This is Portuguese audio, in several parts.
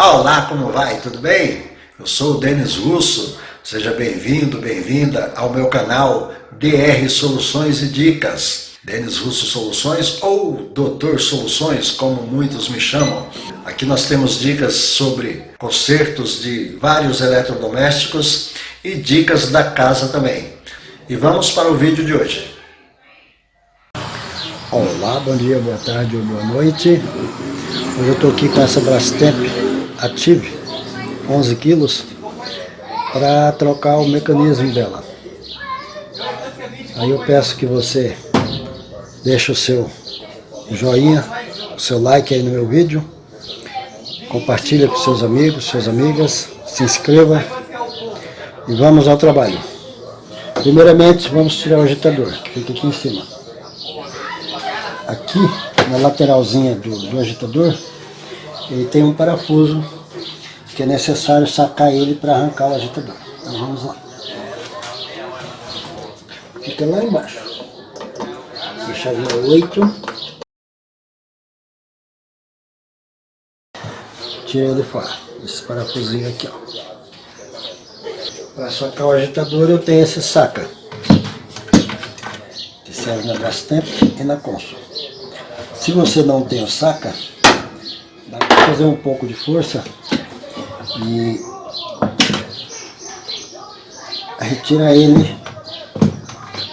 Olá, como vai? Tudo bem? Eu sou o Denis Russo, seja bem-vindo, bem-vinda ao meu canal DR Soluções e Dicas. Denis Russo Soluções ou Doutor Soluções, como muitos me chamam. Aqui nós temos dicas sobre consertos de vários eletrodomésticos e dicas da casa também. E vamos para o vídeo de hoje. Olá, bom dia, boa tarde ou boa noite. Hoje eu estou aqui com essa Brastemp Active 11 quilos para trocar o mecanismo dela. Aí eu peço que você deixe o seu joinha, o seu like aí no meu vídeo, compartilhe com seus amigos, suas amigas, se inscreva e vamos ao trabalho. Primeiramente vamos tirar o agitador, que fica aqui em cima. Aqui na lateralzinha do agitador, ele tem um parafuso que é necessário sacar ele para arrancar o agitador. Então vamos lá. Fica lá embaixo. A chavinha 8. Tira ele fora. Esse parafusinho aqui, ó. Para sacar o agitador eu tenho esse saca, que serve na Brastemp e na Consul. Se você não tem o saca, dá para fazer um pouco de força e retirar ele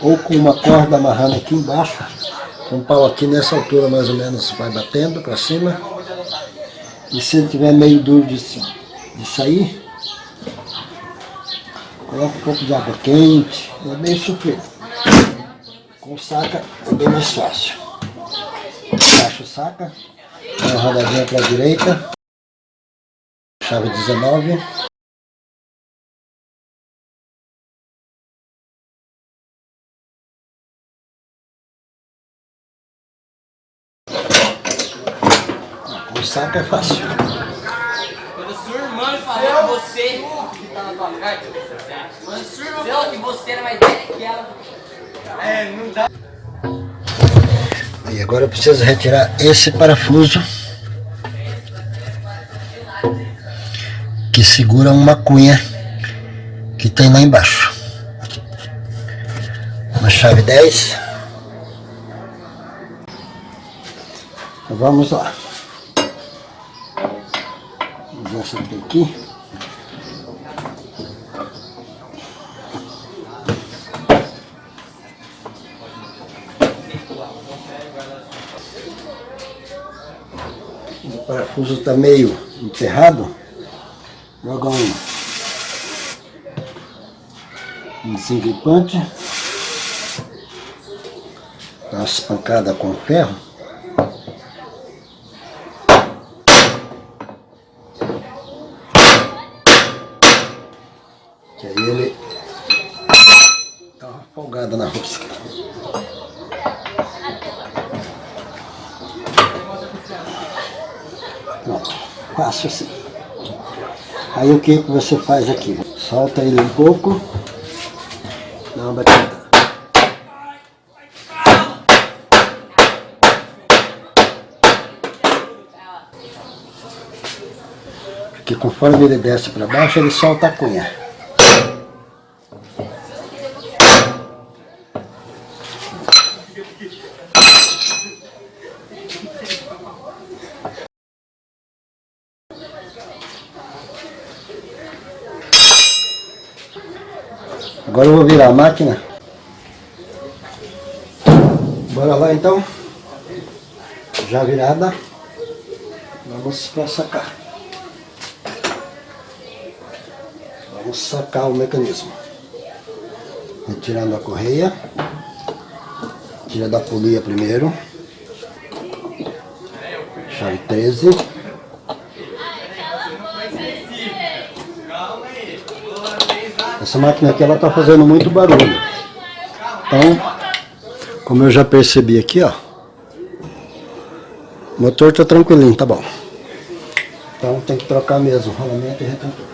ou com uma corda amarrando aqui embaixo, com um pau aqui nessa altura mais ou menos, vai batendo para cima. E se ele tiver meio duro de sair, coloca um pouco de água quente, é bem sofrido. Com o saca é bem mais fácil. Encaixa o saca, dá uma rodadinha para a direita, chave 19. Com o saca é fácil. Quando a sua irmã falou que você que tá na tua carta, quando a sua irmã falou que você era mais velha que ela, não dá. E agora eu preciso retirar esse parafuso que segura uma cunha que tem lá embaixo. Uma chave 10. Então vamos lá. Vamos ver essa aqui. O parafuso está meio enterrado. Joga um desengripante, dá uma espancada com o ferro. Que aí ele dá uma folgada na rosca. Pronto, fácil assim. Aí o que você faz aqui? Solta ele um pouco, dá uma batida. Porque conforme ele desce para baixo, ele solta a cunha. Agora eu vou virar a máquina. Bora lá então. Já virada. Vamos para sacar. Vamos sacar o mecanismo. Retirando a correia. Tira da polia primeiro. Chave 13. Essa máquina aqui ela tá fazendo muito barulho. Então, como eu já percebi aqui, ó, o motor tá tranquilinho, tá bom. Então tem que trocar mesmo rolamento e retentor.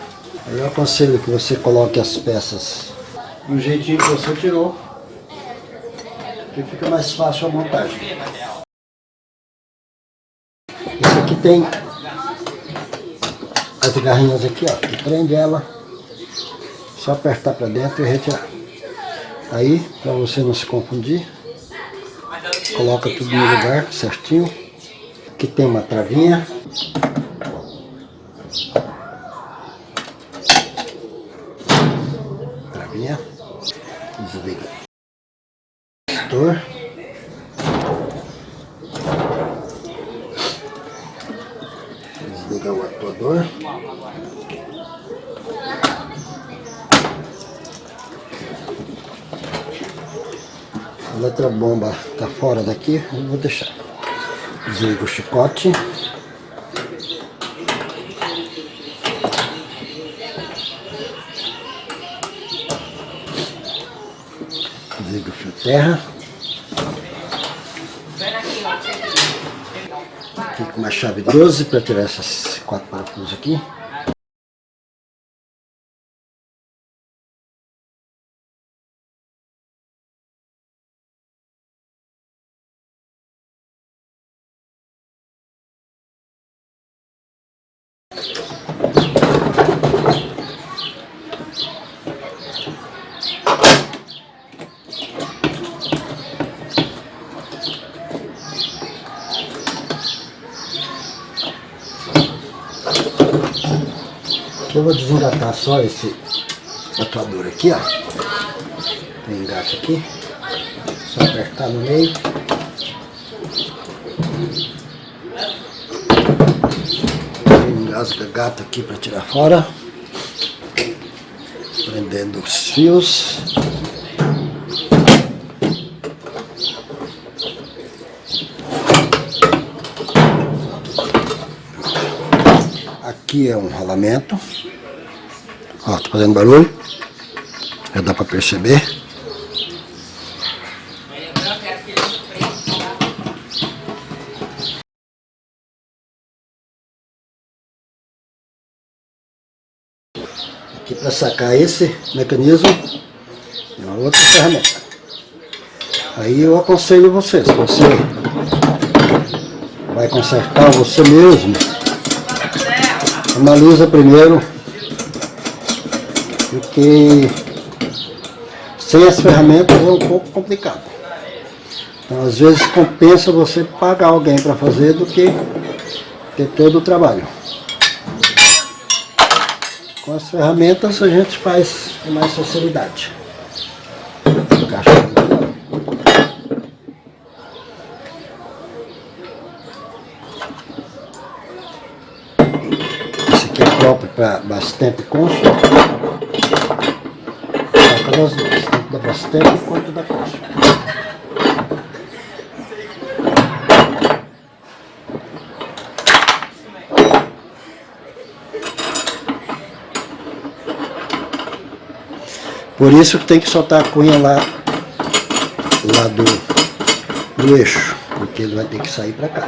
Aí eu aconselho que você coloque as peças do jeitinho que você tirou, que fica mais fácil a montagem. Esse aqui tem as garrinhas aqui, ó, que prende ela. Só apertar para dentro e retirar. Aí, para você não se confundir, coloca tudo no lugar certinho. Aqui tem uma travinha. Travinha. Desliga. Desliga o atuador. A letra bomba tá fora daqui, eu vou deixar. Desliga o chicote. Desliga o fio terra. Aqui com uma chave 12 para tirar essas 4 parafusos aqui. Eu vou desengatar só esse atuador aqui, ó. Tem engate aqui. Só apertar no meio. Engasga gato aqui para tirar fora. Prendendo os fios. Aqui é um rolamento. Ó, tá fazendo barulho. Já dá pra perceber. Aqui para sacar esse mecanismo é uma outra ferramenta. Aí eu aconselho você, se você vai consertar você mesmo, analisa primeiro, porque sem as ferramentas é um pouco complicado. Então às vezes compensa você pagar alguém para fazer do que ter todo o trabalho. Com as ferramentas a gente faz com mais facilidade. Esse aqui é próprio para bastante concha. Toca das duas, tanto da bastante quanto da concha. Por isso que tem que soltar a cunha lá do eixo, porque ele vai ter que sair para cá.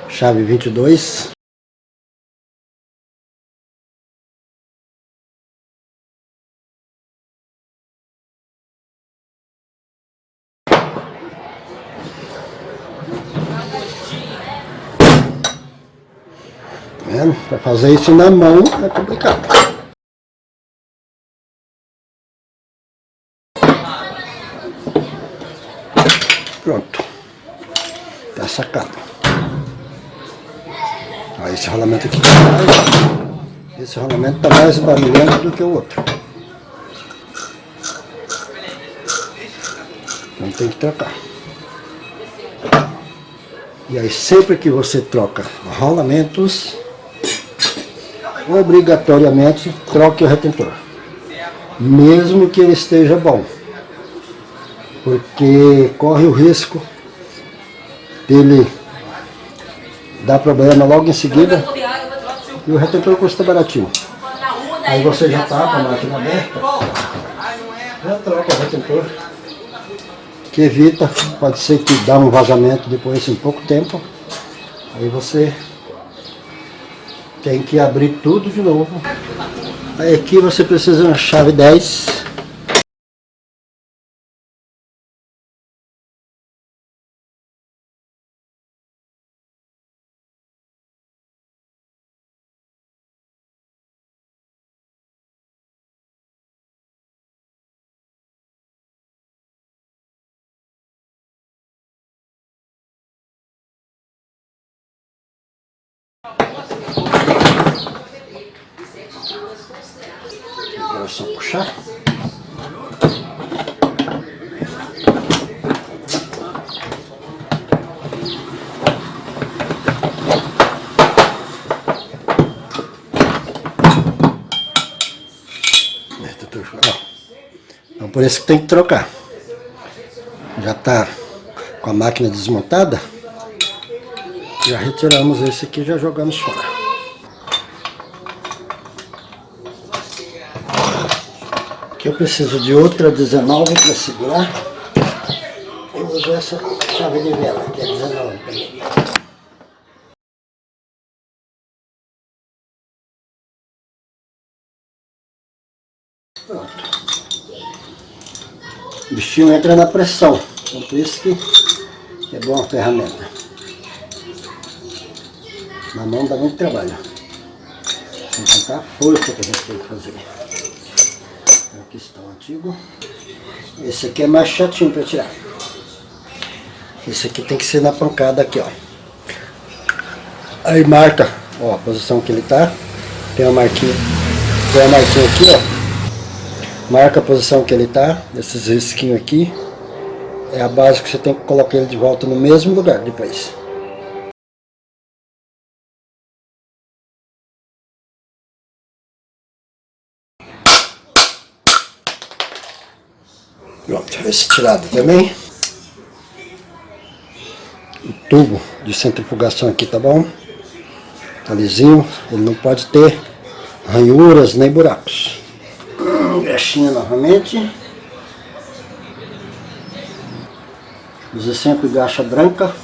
Chave 22. Tá vendo? Para fazer isso na mão é complicado. Pronto, tá sacado. Ó, esse rolamento aqui esse rolamento tá mais barulhento do que o outro. Então tem que trocar. E aí sempre que você troca rolamentos, obrigatoriamente troque o retentor. Mesmo que ele esteja bom. Porque corre o risco dele dar problema logo em seguida e o retentor custa baratinho. Aí você já está com a máquina aberta, já troca o retentor, que evita, pode ser que dá um vazamento depois em pouco tempo, aí você tem que abrir tudo de novo. Aí aqui você precisa de uma chave 10. é só puxar. Então por isso que tem que trocar. Já está com a máquina desmontada. Já retiramos esse aqui e já jogamos fora. Aqui eu preciso de outra 19 para segurar. Eu uso essa chave de vela, que é 19 também. Pronto. O bichinho entra na pressão. Então por isso que é boa a ferramenta. Na mão dá muito trabalho. Sem contar a força que a gente tem que fazer. Aqui está o antigo. Esse aqui é mais chatinho para tirar. Esse aqui tem que ser na pancada aqui, ó. Aí marca, ó, a posição que ele tá. Tem uma marquinha. Tem uma marquinha aqui, ó. Marca a posição que ele tá. Esses risquinhos aqui. É a base que você tem que colocar ele de volta no mesmo lugar depois. Pronto, esse tirado também. O tubo de centrifugação aqui tá bom. Tá lisinho. Ele não pode ter ranhuras nem buracos. Brechinha novamente. Use sempre gacha branca.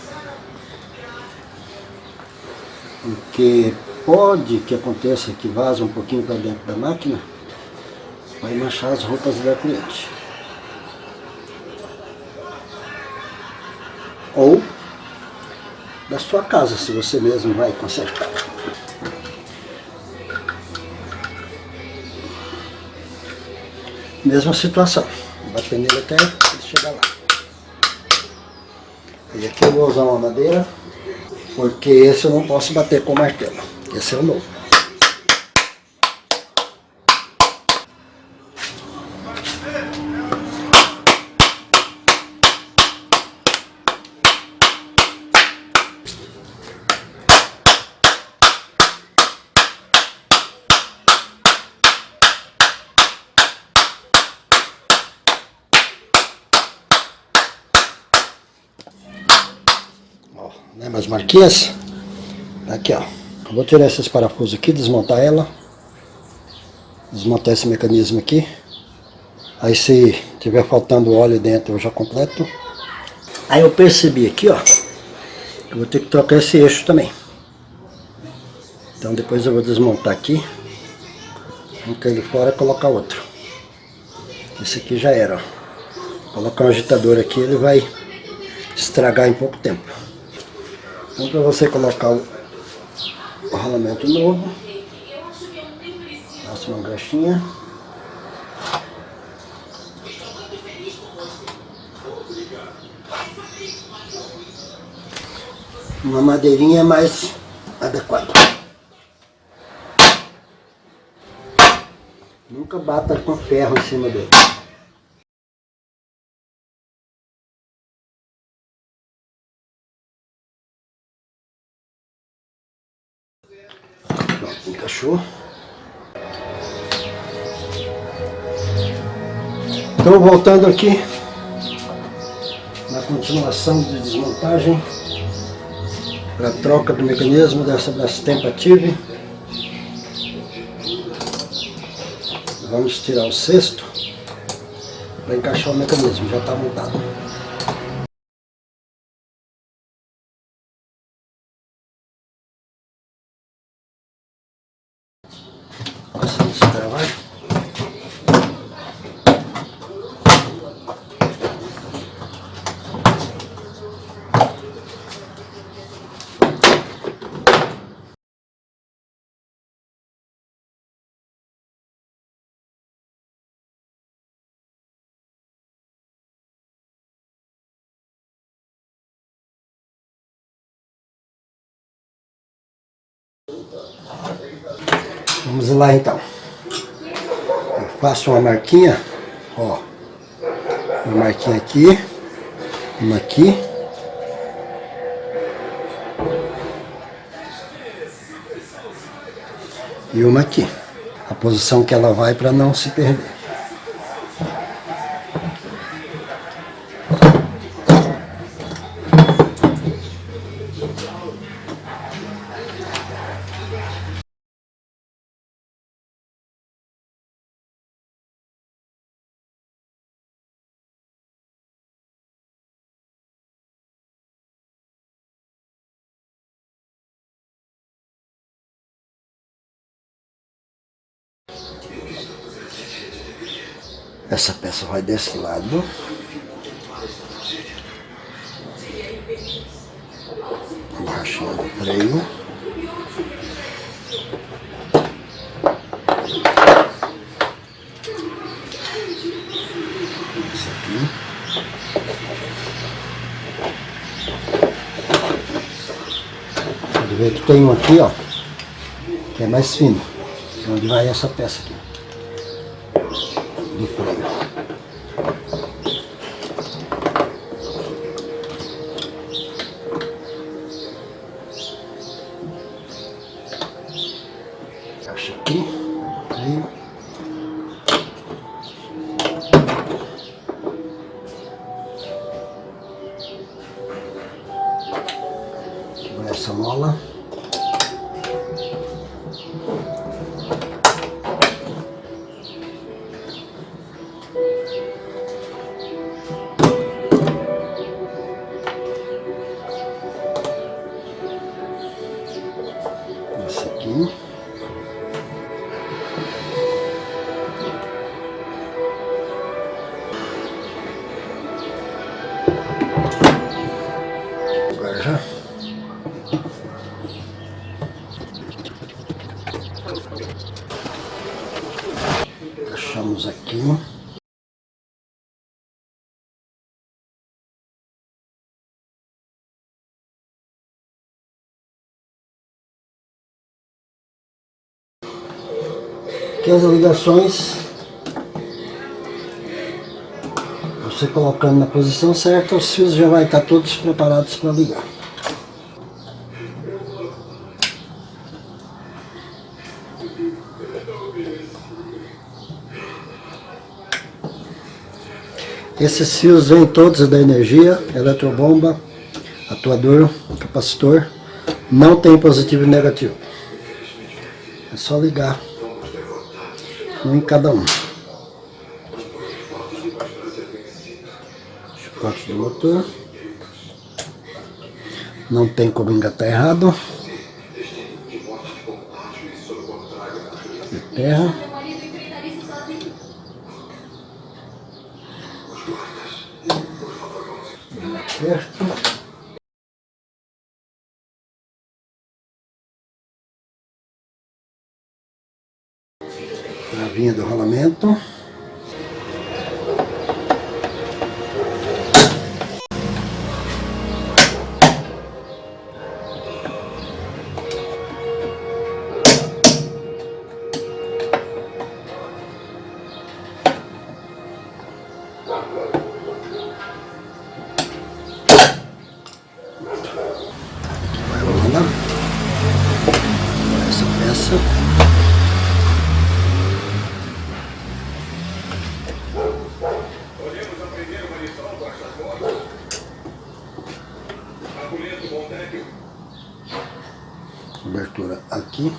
Porque pode que aconteça que vaza um pouquinho para dentro da máquina. Vai manchar as roupas da cliente. Ou da sua casa, se você mesmo vai consertar. Mesma situação, bater nele até ele chegar lá. E aqui eu vou usar uma madeira, porque esse eu não posso bater com martelo. Esse é o novo. Lembra as marquinhas? Aqui, ó. Eu vou tirar esses parafusos aqui, desmontar ela. Desmontar esse mecanismo aqui. Aí se tiver faltando óleo dentro eu já completo. Aí eu percebi aqui, ó, que eu vou ter que trocar esse eixo também. Então depois eu vou desmontar aqui. Arrancar ele fora e colocar outro. Esse aqui já era, ó. Colocar um agitador aqui, ele vai estragar em pouco tempo. Então para você colocar o rolamento novo, passa uma graxinha. Uma madeirinha é mais adequada. Nunca bata com ferro em cima dele. Pronto, encaixou. Então voltando aqui na continuação de desmontagem para a troca do mecanismo dessa Brastemp Active. Vamos tirar o cesto para encaixar o mecanismo, já está montado. Passamos esse trabalho. Vamos lá então. passo uma marquinha, ó, uma marquinha aqui, uma aqui, e uma aqui, a posição que ela vai para não se perder. Essa peça vai desse lado. Borrachinha do freio. Essa aqui. Pode ver que tem um aqui, ó, que é mais fino. Onde vai essa peça aqui? Do freio. Encaixa aqui, freio. Aqui vai essa mola. Esse aqui. Agora já. Encaixamos aqui. Aqui as ligações, você colocando na posição certa, os fios já vai estar todos preparados para ligar. Esses fios vêm todos da energia, eletrobomba, atuador, capacitor, não tem positivo e negativo. É só ligar um em cada um. Chicote do motor. Não tem como engatar errado. De terra. Aperto. Travinha do rolamento. Vai rolar essa peça. Abertura aqui.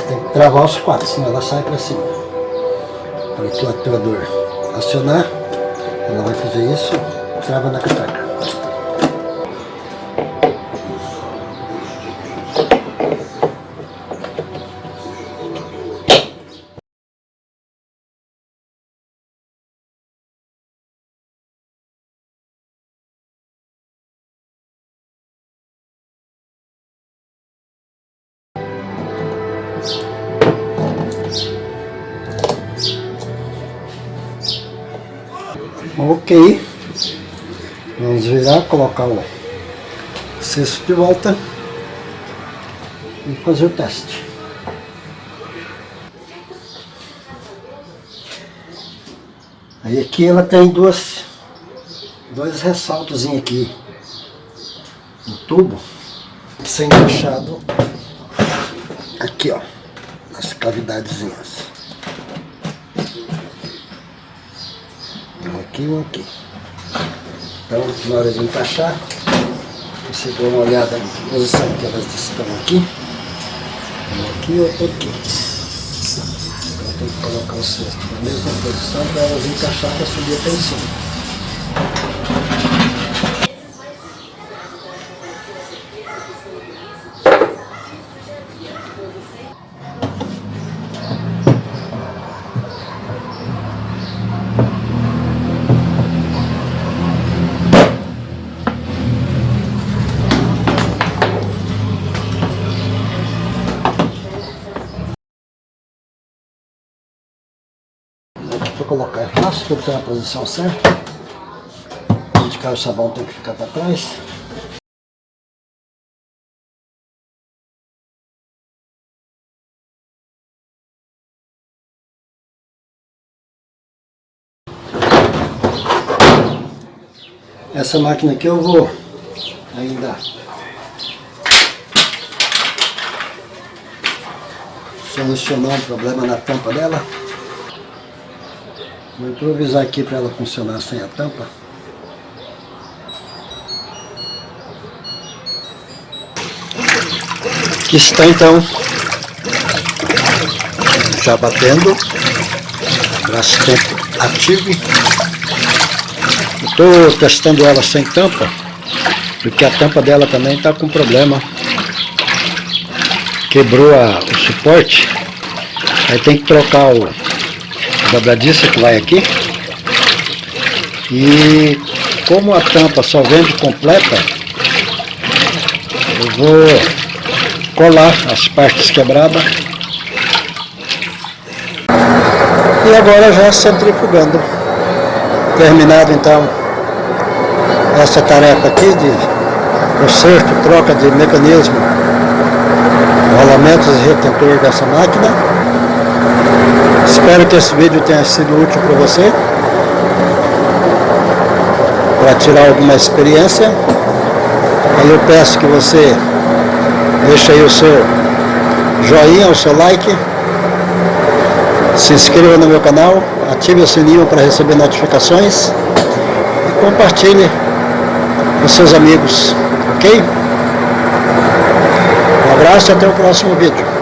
Tem que travar os quatro, senão ela sai para cima. Para que o atuador acionar, Ela vai fazer isso, trava na catraca. Ok, vamos virar, colocar o cesto de volta e fazer o teste. Aí aqui ela tem dois ressaltos aqui no tubo, sem encaixado aqui, ó, nas cavidadezinhas. Aqui ou aqui. Então, na hora de encaixar, você dá uma olhada na posição que elas estão aqui. Aqui ou aqui. Então, tem que colocar o cesto na mesma posição para elas encaixarem para subir até em cima. Para colocar é fácil, porque tem a posição certa. Onde cai o sabão tem que ficar para trás. Essa máquina aqui eu vou ainda solucionar um problema na tampa dela. Vou improvisar aqui para ela funcionar sem a tampa. Aqui está então, já batendo, braço tempo ativo. Estou testando ela sem tampa, porque a tampa dela também está com problema. Quebrou o suporte, aí tem que trocar a dobradiça que vai aqui. E como a tampa só vende completa, eu vou colar as partes quebradas. E agora já centrifugando. Terminado então essa tarefa aqui de conserto, troca de mecanismo, rolamentos e retentor dessa máquina. Espero que esse vídeo tenha sido útil para você, para tirar alguma experiência. Aí eu peço que você deixe aí o seu joinha, o seu like, se inscreva no meu canal, ative o sininho para receber notificações e compartilhe com seus amigos, ok? Um abraço e até o próximo vídeo.